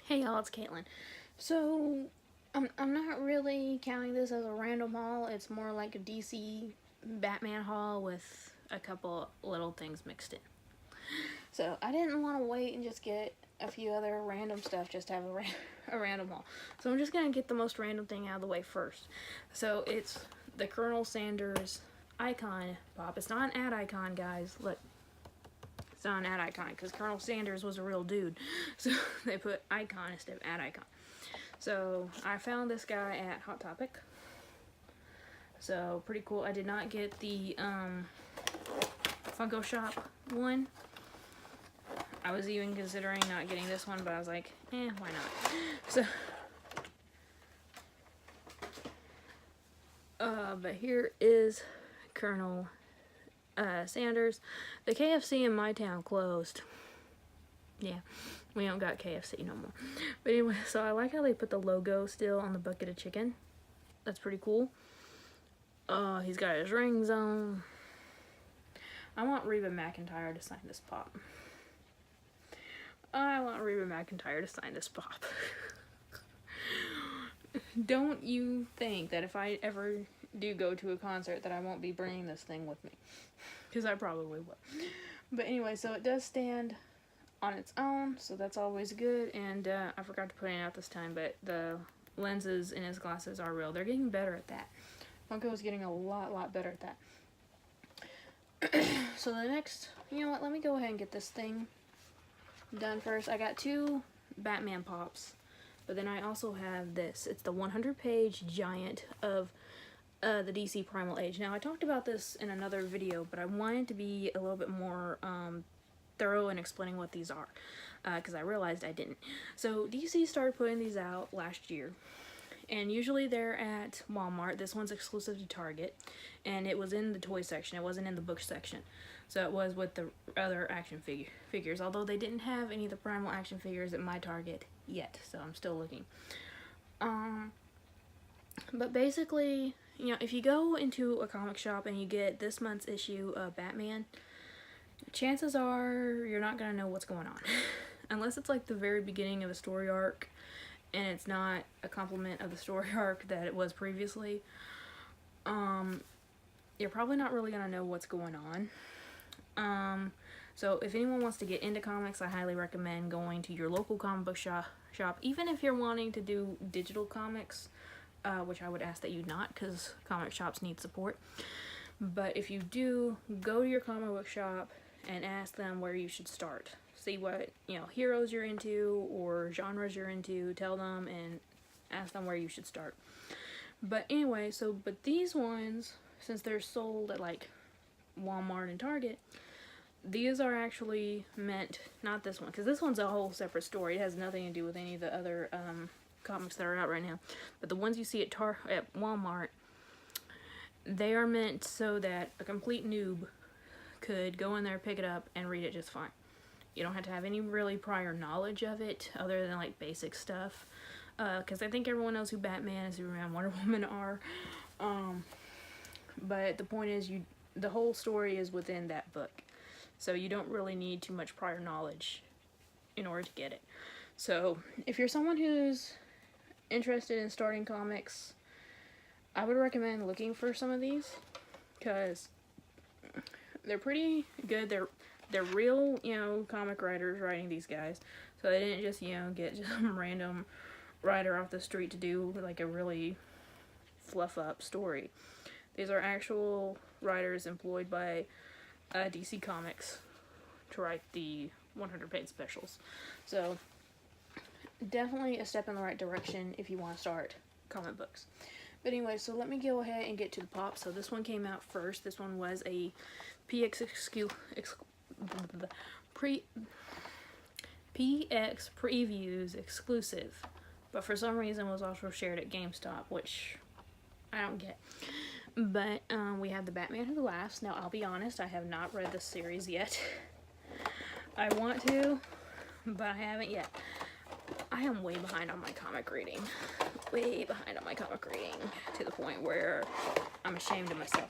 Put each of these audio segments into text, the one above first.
Hey y'all, it's Caitlin. So, I'm not really counting this as a random haul. It's more like a DC Batman haul with a couple little things mixed in. So, I didn't want to wait and just get a few other random stuff just to have a random haul. So, I'm just going to get the most random thing out of the way first. So, it's the Colonel Sanders icon pop. It's not an ad icon, guys. Look. It's not an ad icon because Colonel Sanders was a real dude, so they put icon instead of ad icon. So I found this guy at Hot Topic, so pretty cool. I did not get the Funko Shop one. I was even considering not getting this one, but I was like, why not? So but here is Colonel Sanders. The KFC in my town closed. Yeah, we don't got KFC no more. But anyway, so I like how they put the logo still on the bucket of chicken. That's pretty cool. He's got his rings on. I want Reba McEntire to sign this pop. I want Reba McEntire to sign this pop. Don't you think that if I ever do go to a concert that I won't be bringing this thing with me? Because I probably will. But anyway, so it does stand on its own, so that's always good. And I forgot to point it out this time, but the lenses in his glasses are real. They're getting better at that. Funko is getting a lot better at that. So the next, you know what, let me go ahead and get this thing done first. I got two Batman pops, but then I also have this. It's the 100-page giant of the DC Primal Age. Now, I talked about this in another video, but I wanted to be a little bit more thorough in explaining what these are, because I realized I didn't. So DC started putting these out last year, and usually they're at Walmart. This one's exclusive to Target, and it was in the toy section. It wasn't in the book section, so it was with the other action figures, although they didn't have any of the Primal action figures at my Target yet, so I'm still looking. But basically, you know, if you go into a comic shop and you get this month's issue of Batman, chances are you're not gonna know what's going on. Unless it's like the very beginning of a story arc and it's not a complement of the story arc that it was previously. You're probably not really gonna know what's going on. So if anyone wants to get into comics, I highly recommend going to your local comic book shop, even if you're wanting to do digital comics, which I would ask that you not, because comic shops need support. But if you do, go to your comic book shop and ask them where you should start. See what, you know, heroes you're into or genres you're into. Tell them and ask them where you should start. But anyway, but these ones, since they're sold at like Walmart and Target, these are actually meant, not this one, because this one's a whole separate story. It has nothing to do with any of the other comics that are out right now. But the ones you see at Walmart, they are meant so that a complete noob could go in there, pick it up, and read it just fine. You don't have to have any really prior knowledge of it other than like basic stuff. Because I think everyone knows who Batman and Superman and Wonder Woman are. But the point is, the whole story is within that book. So you don't really need too much prior knowledge in order to get it. So if you're someone who's interested in starting comics, I would recommend looking for some of these, because they're pretty good. They're real, you know, comic writers writing these guys. So they didn't just, you know, get just some random writer off the street to do like a really fluff up story. These are actual writers employed by DC Comics to write the 100-page specials. So definitely a step in the right direction if you want to start comic books. But anyway, so let me go ahead and get to the pop. So this one came out first. This one was a PX Previews exclusive, but for some reason was also shared at GameStop, which I don't get. But we have the Batman Who Laughs. Now, I'll be honest, I have not read this series yet. I want to, but I haven't yet. I am way behind on my comic reading. Way behind on my comic reading, to the point where I'm ashamed of myself.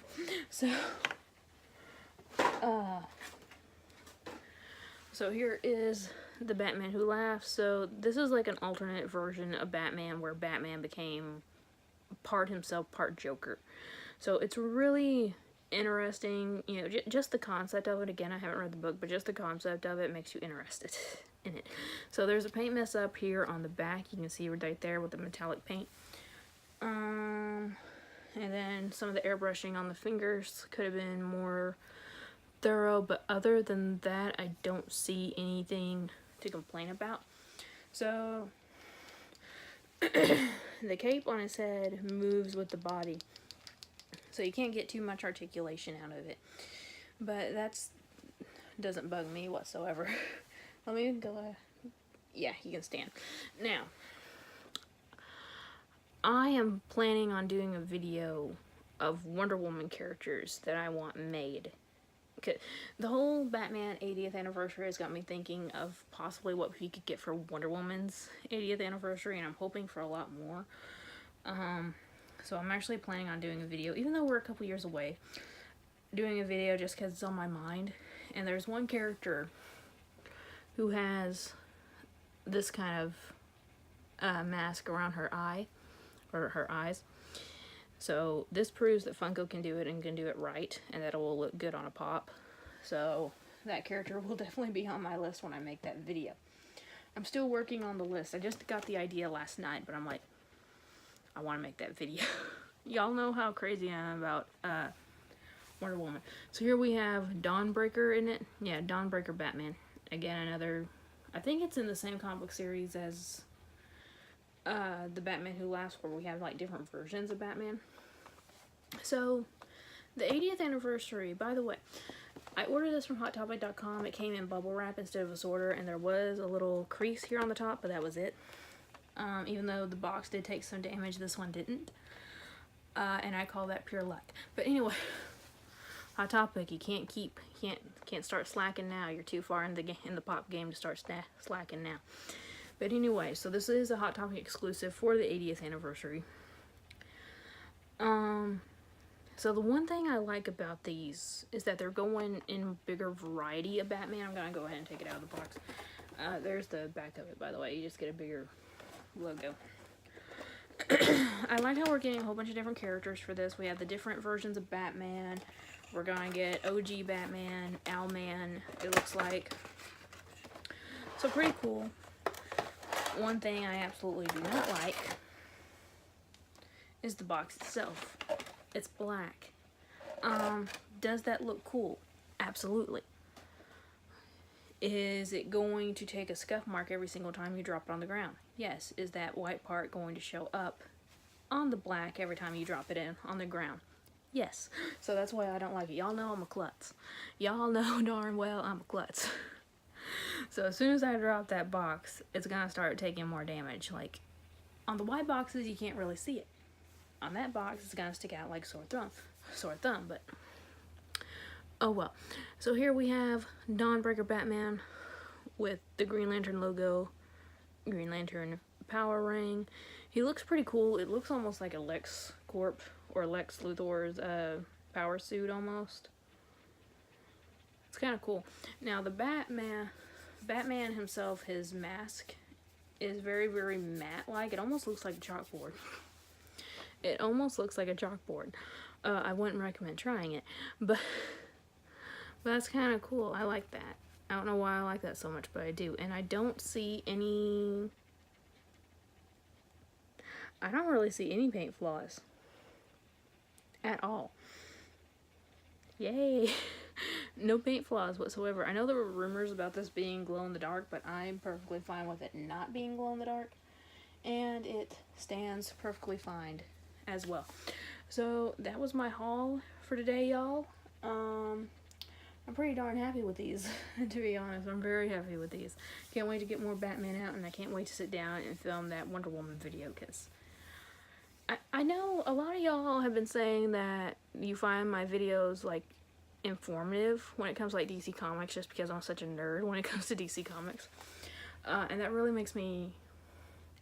So here is The Batman Who Laughs. So this is like an alternate version of Batman where Batman became part himself, part Joker. So it's really interesting, you know, just the concept of it. Again, I haven't read the book, but just the concept of it makes you interested in it. So there's a paint mess up here on the back. You can see right there with the metallic paint. And then some of the airbrushing on the fingers could have been more thorough, but other than that, I don't see anything to complain about. So the cape on his head moves with the body, so you can't get too much articulation out of it, but that's doesn't bug me whatsoever. Let me go. Yeah, he can stand. Now, I am planning on doing a video of Wonder Woman characters that I want made. The whole Batman 80th anniversary has got me thinking of possibly what we could get for Wonder Woman's 80th anniversary, and I'm hoping for a lot more. So I'm actually planning on doing a video, even though we're a couple years away, doing a video just because it's on my mind. And there's one character who has this kind of mask around her eye, or her eyes. So this proves that Funko can do it and can do it right, and that it will look good on a pop. So that character will definitely be on my list when I make that video. I'm still working on the list. I just got the idea last night, but I'm like, I want to make that video. Y'all know how crazy I am about Wonder Woman. So here we have Dawnbreaker in it. Yeah, Dawnbreaker Batman. Again, another, I think it's in the same comic series as the Batman Who Laughs, where we have like different versions of Batman. So the 80th anniversary, by the way, I ordered this from HotTopic.com. It came in bubble wrap instead of a sorter, and there was a little crease here on the top, but that was it. Even though the box did take some damage, this one didn't. And I call that pure luck. But anyway, Hot Topic, you can't start slacking now. You're too far in the pop game to start slacking now. But anyway, so this is a Hot Topic exclusive for the 80th anniversary. So the one thing I like about these is that they're going in bigger variety of Batman. I'm gonna go ahead and take it out of the box. There's the back of it, by the way. You just get a bigger logo. I like how we're getting a whole bunch of different characters for this. We have the different versions of Batman. We're gonna get OG Batman, Owlman, it looks like. So pretty cool. One thing I absolutely do not like is the box itself. It's black. Does that look cool? Absolutely. Is it going to take a scuff mark every single time you drop it on the ground? Yes. Is that white part going to show up on the black every time you drop it in on the ground? Yes. So that's why I don't like it. Y'all know I'm a klutz. Y'all know darn well I'm a klutz. So as soon as I drop that box, it's gonna start taking more damage. Like, on the white boxes, you can't really see it. On that box, it's gonna stick out like sore thumb, but oh well. So here we have Dawnbreaker Batman with the Green Lantern logo, Green Lantern power ring. He looks pretty cool. It looks almost like a LexCorp or Lex Luthor's power suit almost. It's kind of cool. Now the Batman himself, his mask is very, very matte-like. It almost looks like a chalkboard. It almost looks like a chalkboard. I wouldn't recommend trying it, but that's kind of cool. I like that. I don't know why I like that so much, but I do. And I don't really see any paint flaws at all. Yay. No paint flaws whatsoever. I know there were rumors about this being glow in the dark, but I'm perfectly fine with it not being glow in the dark, and it stands perfectly fine as well. So that was my haul for today, y'all. I'm pretty darn happy with these, to be honest. I'm very happy with these. Can't wait to get more Batman out, and I can't wait to sit down and film that Wonder Woman video, because I know a lot of y'all have been saying that you find my videos, like, informative when it comes to, like, DC Comics, just because I'm such a nerd when it comes to DC Comics. And that really makes me...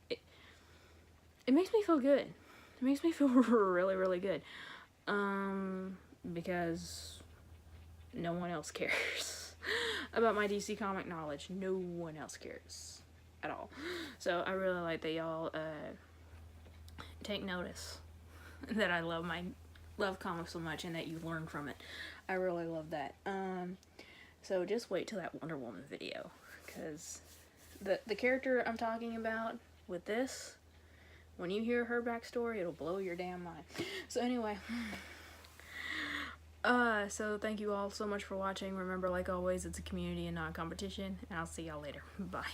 It makes me feel good. It makes me feel really, really good. Because no one else cares. about my DC comic knowledge. No one else cares at all. So I really like that y'all take notice that I love comics so much and that you learn from it. I really love that. So just wait till that Wonder Woman video, because the character I'm talking about with this, when you hear her backstory, it'll blow your damn mind. So anyway, so thank you all so much for watching. Remember, like always, it's a community and not a competition, and I'll see y'all later. Bye.